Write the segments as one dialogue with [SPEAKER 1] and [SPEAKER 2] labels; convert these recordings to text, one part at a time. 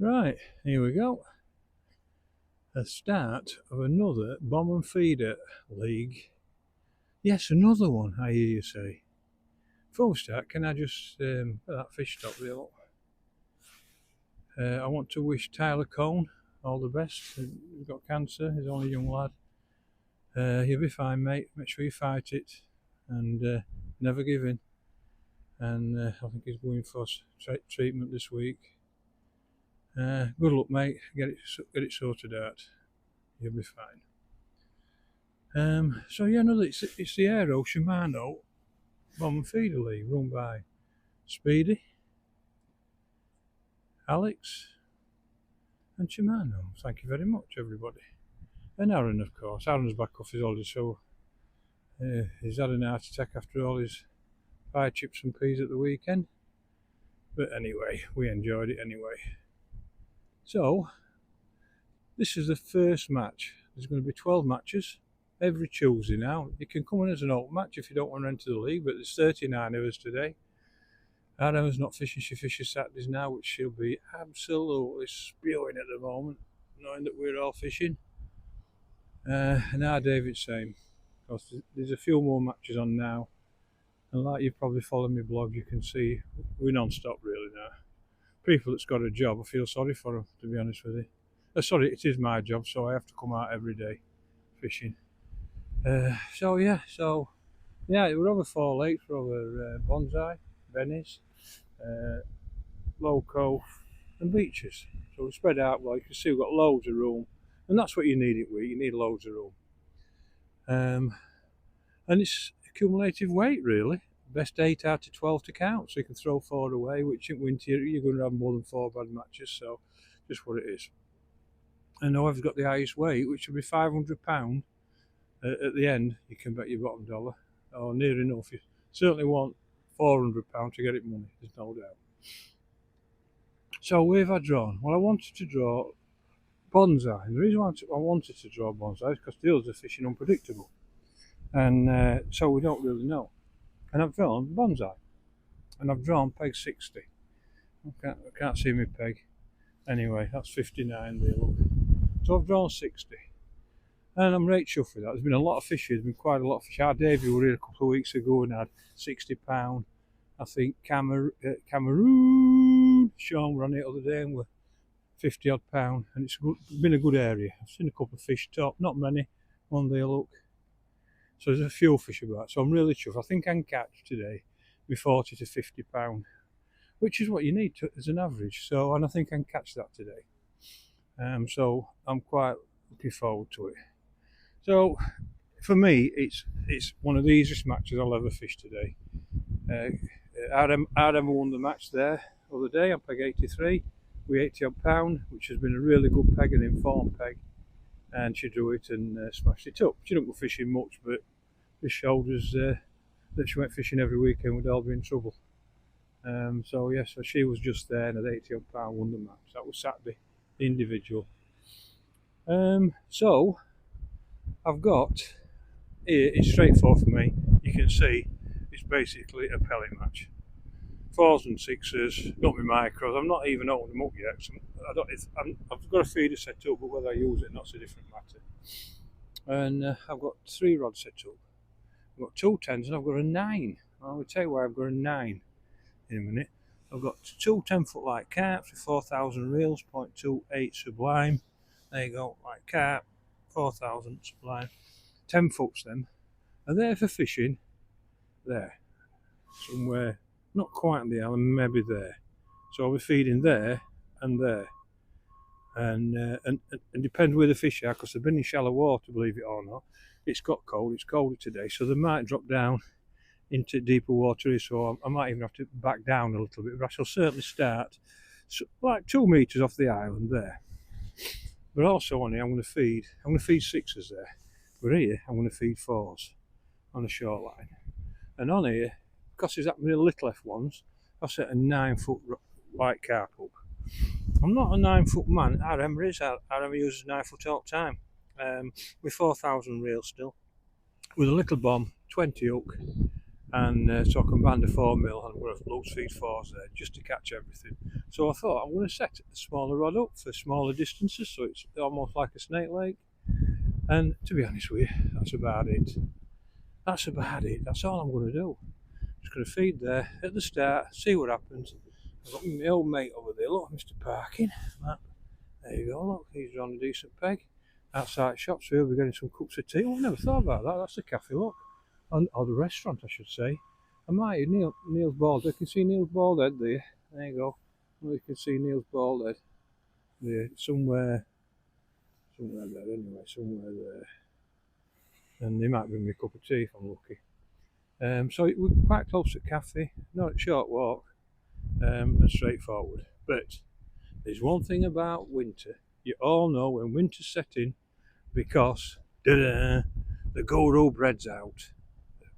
[SPEAKER 1] Right, here we go. The start of another bomb and feeder league. Yes, another one, I hear you say. Before we start, can I just put that fish stop there? I want to wish Tyler Cohn all the best. He's got cancer, he's only a young lad. You'll be fine, mate. Make sure you fight it and never give in. And I think he's going for treatment this week. Good luck, mate. Get it sorted out. You'll be fine. So yeah, no, it's the Areo Shimano Bomb and Feeder League run by Speedy, Alex, and Shimano. Thank you very much, everybody. And Aaron, of course. Aaron's back off his holiday, so he's had an heart attack after all his pie, chips, and peas at the weekend. But anyway, we enjoyed it anyway. So, this is the first match. There's going to be 12 matches every Tuesday now. You can come in as an open match if you don't want to enter the league, but there's 39 of us today. Adam's not fishing, she fishes Saturdays now, which she'll be absolutely spewing at the moment, knowing that we're all fishing. And our David's same. There's a few more matches on now, and like you probably follow my blog, you can see we're non-stop really now. People that's got a job, I feel sorry for them, to be honest with you. Sorry, it is my job, so I have to come out every day fishing. So yeah, we're over 4 lakes. We're over Bonsai, Venice, Loco, and beaches. So we're spread out well. You can see we've got loads of room, and that's what you need it with. You need loads of room, and it's accumulative weight really. Best 8 out of 12 to count, so you can throw 4 away. Which in winter you're going to have more than 4 bad matches. So just what it is. And whoever's got the highest weight, which will be £500. At the end, you can bet your bottom dollar, or near enough. You certainly want £400 to get it money, there's no doubt. So where have I drawn? Well, I wanted to draw Bonsai. And the reason I wanted to draw Bonsai is because the others are fishing unpredictable. And so we don't really know. And I've drawn Bonsai. And I've drawn peg 60. I can't see my peg. Anyway, that's 59 there, look. So I've drawn 60. And I'm right chuffed with that. There's been a lot of fish here. There's been quite a lot of fish. Our Davey were here a couple of weeks ago and had £60. I think Cameroon, Sean were on it the other day and were 50 odd pound. And it's been a good area. I've seen a couple of fish top, not many. One there, look. So there's a few fish about. So I'm really chuffed. I think I can catch today with 40 to £50, which is what you need as an average. So, and I think I can catch that today. So I'm quite looking forward to it. So for me, it's one of the easiest matches I'll ever fish today. Adam won the match there the other day on peg 83 with 80 odd pound, which has been a really good peg, an informed peg, and she drew it and smashed it up. She don't go fishing much, but this showed us that she went fishing every weekend would all be in trouble. So she was just there and at 80 odd pound won the match. That was Saturday, the individual. So I've got here, it's straightforward for me. You can see it's basically a pellet match. 4s and 6s, not with micros. I'm not even opening them up yet. So I've got a feeder set up, but whether I use it or not is a different matter. And I've got 3 rods set up. I've got 2 10s and I've got a 9. I'll tell you why I've got a 9 in a minute. I've got 2 10-foot light carps with 4,000 reels, 0.28 sublime. There you go, light carp, 4,000 sublime. 10 foots them. And they're for fishing there. Somewhere, not quite on the island, maybe there. So I'll be feeding there and there. And depends where the fish are, because they've been in shallow water, believe it or not. It's got cold, it's colder today, so they might drop down into deeper water, so I might even have to back down a little bit, but I shall certainly start like 2 metres off the island there. But also on here I'm going to feed 6s there, but here I'm going to feed 4s on the shoreline. And on here, because there's that many little F1s, I've set a 9-foot white carp up. I'm not a 9-foot man. RM uses 9 foot all the time, with 4,000 reels still, with a little bomb, 20 hook, and so I combined a 4mm and we're low speed 4s there just to catch everything. So I thought I'm going to set a smaller rod up for smaller distances, so it's almost like a snake lake. And to be honest with you, that's about it. That's about it. That's all I'm going to do. Just going to feed there at the start, see what happens. I've got my old mate over there. Look, Mr. Parkin. There you go. Look, he's on a decent peg. Outside shop, so he'll be getting some cups of tea. Oh, I've never thought about that. That's the cafe, look. Or the restaurant, I should say. I might Neil's bald. You can see Neil's bald head there. There you go. Well, you can see Neil's bald head there, somewhere there. Anyway, somewhere there. And he might bring me a cup of tea if I'm lucky. So we're quite close to the cafe. Not a short walk, and straightforward. But there's one thing about winter. You all know when winter's setting, because the Goro bread's out,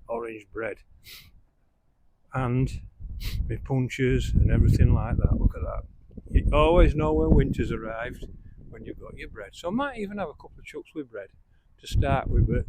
[SPEAKER 1] orange bread, and my punches and everything like that. Look at that. You always know when winter's arrived when you've got your bread. So I might even have a couple of chucks with bread to start with, but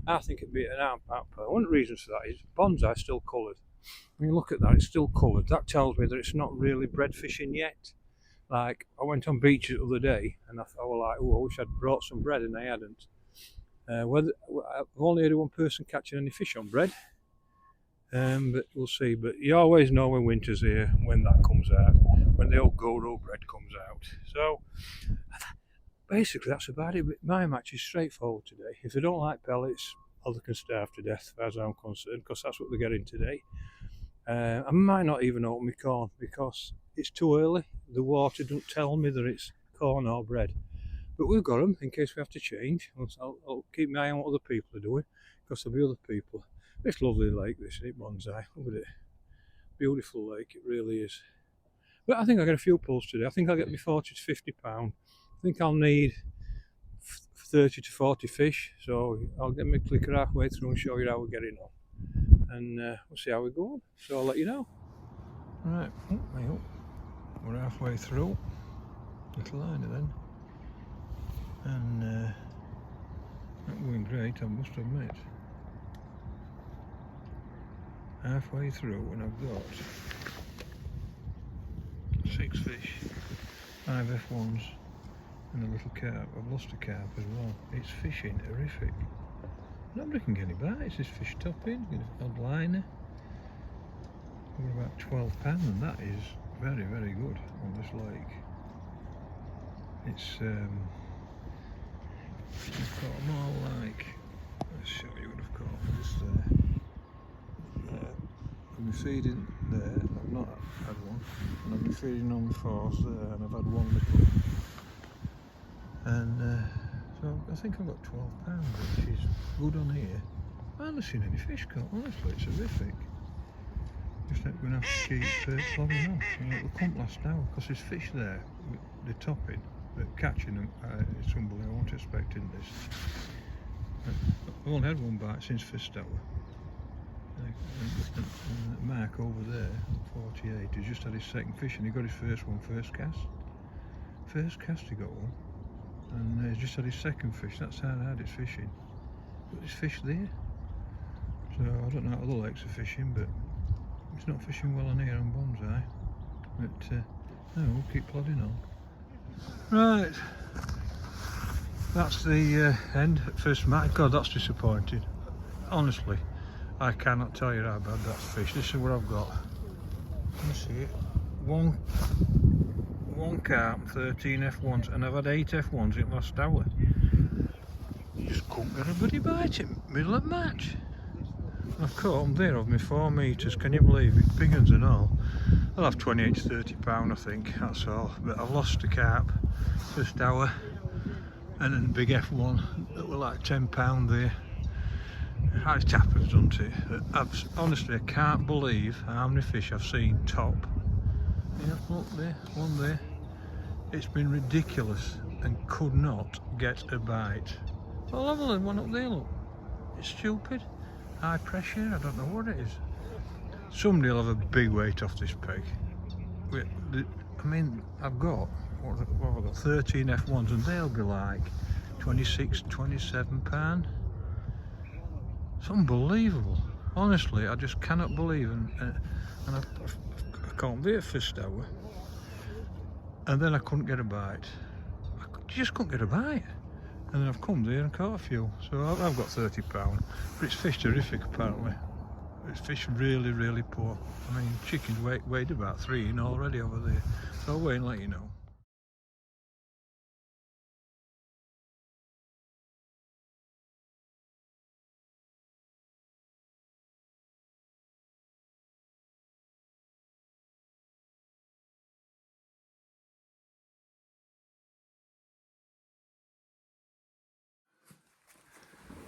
[SPEAKER 1] I think it'd be an output. One of the reasons for that is bonsai's still coloured. When you look at that, it's still coloured. That tells me that it's not really bread fishing yet. Like, I went on beaches the other day and I was like, oh, I wish I'd brought some bread, and I hadn't. I've only had one person catching any fish on bread, but we'll see. But you always know when winter's here, when that comes out, when the old Goro bread comes out. So basically that's about it. My match is straightforward today. If they don't like pellets, well, they can starve to death as far as I'm concerned, because that's what they're getting today. I might not even open my corn because it's too early. The water doesn't tell me that it's corn or bread. But we've got them in case we have to change. I'll keep my eye on what other people are doing, because there'll be other people. It's lovely lake, this, isn't it, Bonsai? Look at it. Beautiful lake, it really is. But I think I'll get a few pulls today. I think I'll get me 40 to 50 pound. I think I'll need 30 to 40 fish. So I'll get my clicker halfway through and show you how we're getting on. And we'll see how we go. So I'll let you know. Right, we're halfway through. Little liner then. And not going great, I must admit. Halfway through, and I've got 6 fish, 5 F1s and a little carp. I've lost a carp as well. It's fishing horrific. Nobody can get any bites. This fish topping, get an odd liner. We're about £12, and that is very, very good on this lake. It's I've caught them all like, let's show you what I've caught. Just I've been feeding there, I've not had one, and I've been feeding on the 4s there, and I've had one little. And so I think I've got £12, which is good on here. I haven't seen any fish caught, honestly, it's horrific. Just going to have to keep plodding on. It will come last hour, because there's fish there, the topping. But catching them, it's unbelievable. I wasn't expecting this. I've only had one bite since first hour. And Mark over there, 48, he just had his second fish, and he got his first one first cast. First cast he got one, and he's just had his second fish. That's how hard it's fishing. But there's fish there. So I don't know how other lakes are fishing, but it's not fishing well on here on Bonsai. But no, we'll keep plodding on. Right, that's the end. First match. God, that's disappointing. Honestly, I cannot tell you how bad that's fish. This is what I've got. Let me see it. One carp, 13 F1s, and I've had 8 F1s in the last hour. Just couldn't get a bloody bite in the middle of the match. I've caught them there of me 4 metres. Can you believe it? Big ones and all. I'll have 28 to 30 pound, I think, that's all. But I've lost a carp first hour, and then a big F1 that were like £10 there. High tappers, doesn't it? Honestly, I can't believe how many fish I've seen top. Yeah, look there, one there. It's been ridiculous and could not get a bite. I'll have a one up there, look. It's stupid. High pressure, I don't know what it is. Somebody will have a big weight off this peg. I mean, I've got, what have I got, 13 F1s, and they'll be like 26, 27 pound. It's unbelievable. Honestly, I just cannot believe, and I can't be at first hour, and then I couldn't get a bite. Just couldn't get a bite. And then I've come there and caught a few, so I've got £30, but it's fish terrific apparently. It's fish really, really poor. I mean, chickens weighed about 3 in already over there, so I'll wait and let you know.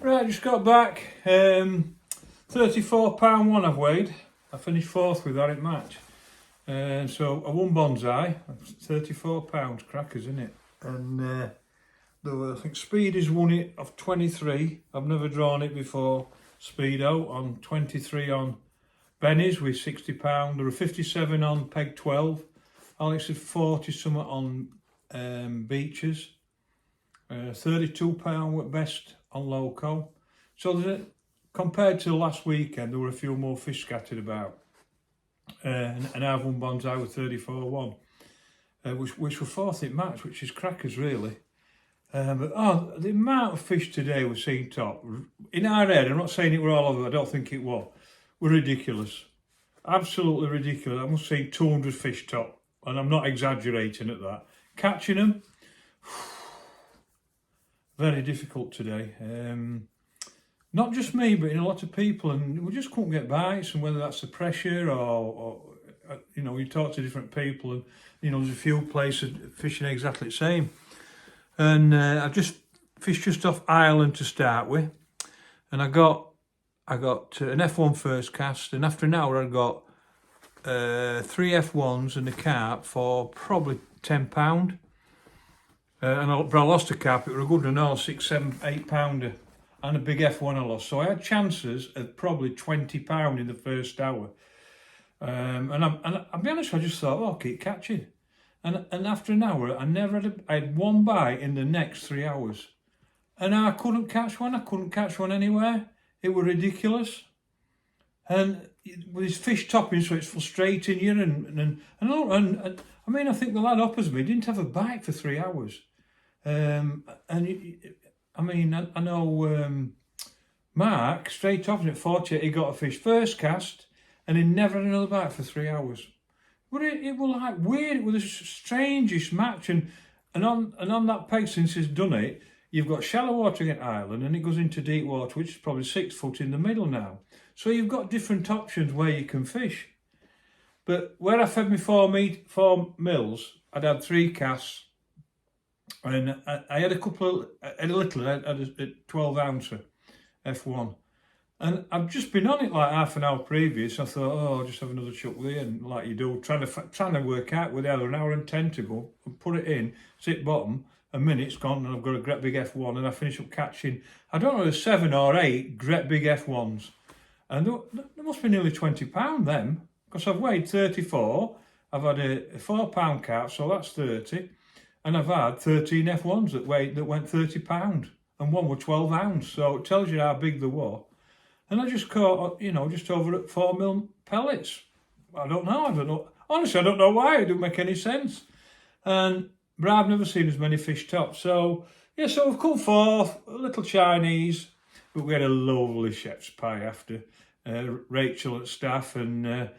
[SPEAKER 1] Right, just got back. £34 one I've weighed. I finished 4th with that in match. So I won bonsai. £34, crackers, isn't it? And there were, I think Speedy's won it of 23. I've never drawn it before. Speedo on 23 on Benny's with £60. There were 57 on Peg 12. Alex had 40 something on Beaches. £32 at best on Loco. So compared to last weekend, there were a few more fish scattered about. And I've won bonsai with 34-1, which were 4th in match, which is crackers really. But the amount of fish today we've seen top, in our head, I'm not saying it were all over, I don't think it was, were ridiculous. Absolutely ridiculous. I must say 200 fish top, and I'm not exaggerating at that. Catching them, very difficult today. Not just me, but in a lot of people, and we just couldn't get bites, and whether that's the pressure or you know, you talk to different people, and you know, there's a few places fishing exactly the same. And I just fished just off Ireland to start with, and I got an F1 first cast, and after an hour I got 3 F1s and a carp for probably £10. But I lost a carp. It was a good one, all 6, 7, 8 pounder, and a big F1 I lost. So I had chances of probably £20 in the first hour. And I'll be honest, I just thought, oh, I'll keep catching. And after an hour, I had one bite in the next 3 hours. And I couldn't catch one. I couldn't catch one anywhere. It was ridiculous. And with his fish topping, so it's frustrating you. And I mean, I think the lad opposite me didn't have a bite for 3 hours. I know Mark, straight off at 48, he got a fish first cast, and he never had another bite for 3 hours. But it was like weird. It was the strangest match, and on that peg, since he's done it, you've got shallow water at Ireland, and it goes into deep water, which is probably 6 foot in the middle now. So you've got different options where you can fish. But where I fed me 4 mils, I'd had 3 casts, and I had a 12 ouncer F1. And I've just been on it like half an hour previous. I thought, I'll just have another chuck there, and like you do, trying to work out with the other, an hour and 10 to go, and put it in, sit bottom, a minute's gone, and I've got a great big F1, and I finish up catching, I don't know, 7 or 8 great big F1s. And there must be nearly £20 then, because I've weighed 34, I've had a £4 carp, so that's 30, and I've had 13 F1s that went £30, and one were 12 ounce, so it tells you how big they were. And I just caught, just over at 4 mil pellets. I don't know. Honestly, I don't know why. It doesn't make any sense. But I've never seen as many fish tops. So, yeah, so we've come forth, a little Chinese, but we had a lovely shepherd's pie after. Rachel at staff and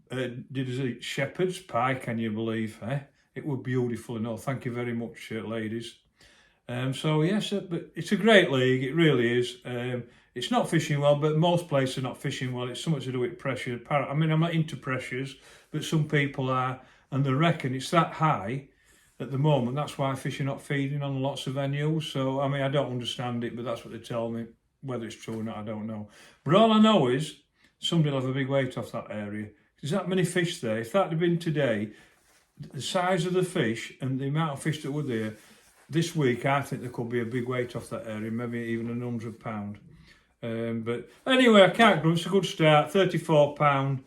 [SPEAKER 1] did a shepherd's pie, can you believe? It was beautiful and all. Thank you very much, ladies. So, yes, but it's a great league. It really is. It's not fishing well, but most places are not fishing well. It's something to do with pressure. I mean, I'm not into pressures, but some people are, and they reckon it's that high at the moment. That's why fish are not feeding on lots of venues. So, I mean, I don't understand it, but that's what they tell me. Whether it's true or not, I don't know. But all I know is somebody will have a big weight off that area. There's that many fish there. If that had been today, the size of the fish and the amount of fish that were there, this week, I think there could be a big weight off that area, maybe even £100. But anyway, I can't grumble. It's a good start. £34.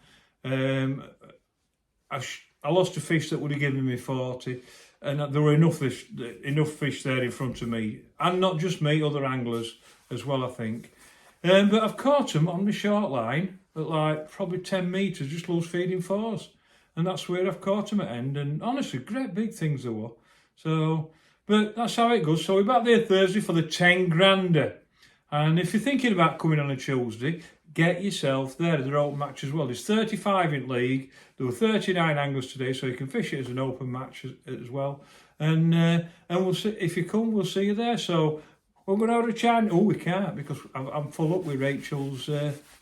[SPEAKER 1] I lost a fish that would have given me 40, and there were enough fish there in front of me, and not just me, other anglers as well, I think. But I've caught them on the short line at like probably 10 metres, just loose feeding fours. And that's where I've caught them at end. And honestly, great big things they were. So, but that's how it goes. So we're back there Thursday for the 10 grander. And if you're thinking about coming on a Tuesday, get yourself there. They're open match as well. There's 35 in league. There were 39 anglers today, so you can fish it as an open match as well. And we'll see, if you come, we'll see you there. So we're going to have a Chinese. Oh, we can't because I'm full up with Rachel's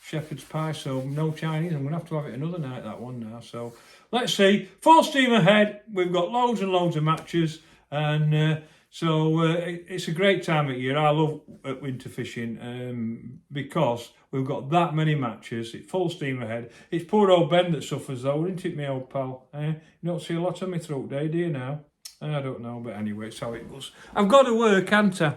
[SPEAKER 1] shepherd's pie, so no Chinese. I'm going to have it another night, that one now. So let's see. Full steam ahead. We've got loads and loads of matches, and so it's a great time of year. I love winter fishing because we've got that many matches. It's full steam ahead. It's poor old Ben that suffers though, isn't it, my old pal? You don't see a lot of me throughout day, do you now? I don't know, but anyway, it's how it goes. I've got to work, can't I?